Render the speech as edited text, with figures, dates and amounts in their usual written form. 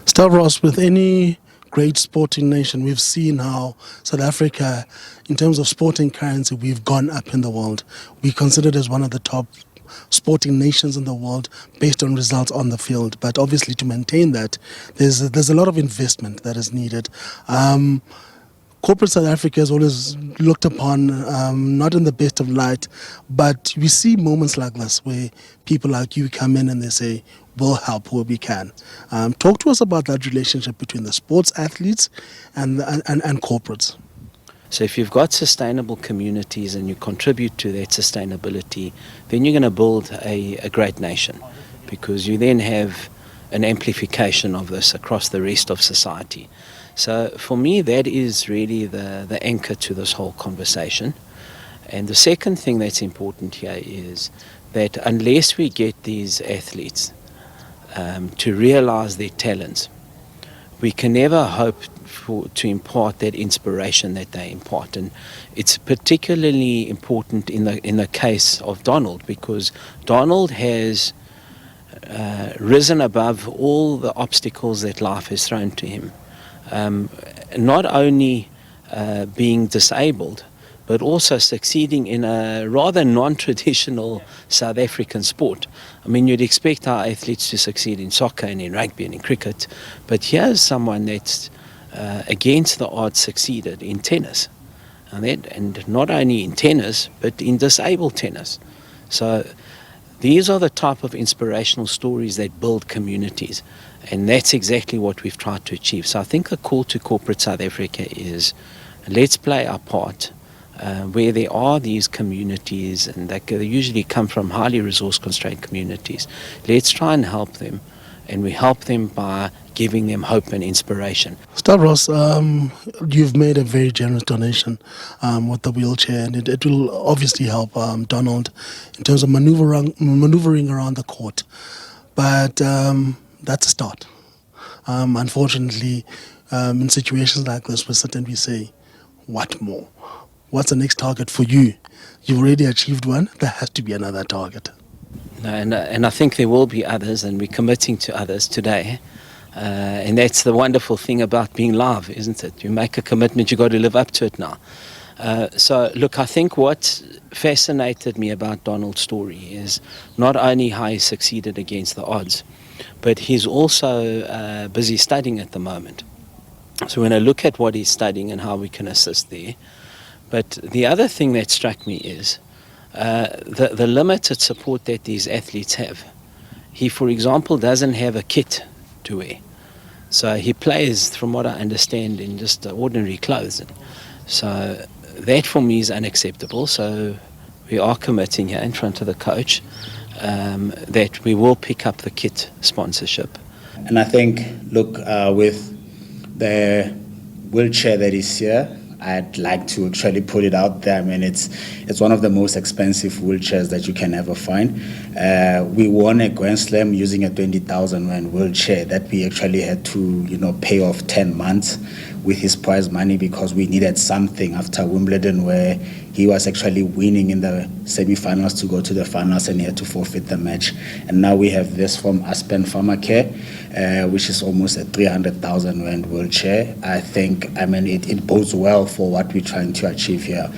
Stavros, with any great sporting nation, we've seen how South Africa, in terms of sporting currency, we've gone up in the world. We're considered as one of the top sporting nations in the world based on results on the field. But obviously, to maintain that, there's a lot of investment that is needed. Corporate South Africa is always looked upon not in the best of light, but we see moments like this where people like you come in and they say, we'll help where we can. Talk to us about that relationship between the sports athletes and corporates. So if you've got sustainable communities and you contribute to that sustainability, then you're going to build a great nation, because you then have an amplification of this across the rest of society. So for me, that is really the anchor to this whole conversation. And the second thing that's important here is that unless we get these athletes to realize their talents, we can never hope to impart that inspiration that they impart. And it's particularly important in the case of Donald, because Donald has risen above all the obstacles that life has thrown to him. Not only being disabled, but also succeeding in a rather non-traditional South African sport. I mean, you'd expect our athletes to succeed in soccer and in rugby and in cricket, but here's someone that's against the odds succeeded in tennis. And not only in tennis, but in disabled tennis. So these are the type of inspirational stories that build communities. And that's exactly what we've tried to achieve. So I think the call to corporate South Africa is, let's play our part where there are these communities, and they usually come from highly resource-constrained communities. Let's try and help them, and we help them by giving them hope and inspiration. Stavros, you've made a very generous donation with the wheelchair, and it will obviously help Donald in terms of maneuvering around the court. But that's a start. Unfortunately, in situations like this, we sit and we say, what more? What's the next target for you? You've already achieved one. There has to be another target. No, and I think there will be others, and we're committing to others today. And that's the wonderful thing about being live, isn't it? You make a commitment, you've got to live up to it now. So, look, I think what fascinated me about Donald's story is not only how he succeeded against the odds, but he's also busy studying at the moment. So when I look at what he's studying and how we can assist there. But the other thing that struck me is the limited support that these athletes have. He, for example, doesn't have a kit to wear. So he plays, from what I understand, in just ordinary clothes. So that for me is unacceptable. So we are committing here in front of the coach that we will pick up the kit sponsorship. And I think, look, with the wheelchair that is here, I'd like to actually put it out there. I mean, it's one of the most expensive wheelchairs that you can ever find. We won a Grand Slam using a 20,000 rand wheelchair that we actually had to, pay off 10 months with his prize money, because we needed something after Wimbledon, where he was actually winning in the semi-finals to go to the finals, and he had to forfeit the match. And now we have this from Aspen Pharmacare, which is almost a 300,000 rand wheelchair. I think, it bodes well for what we're trying to achieve here.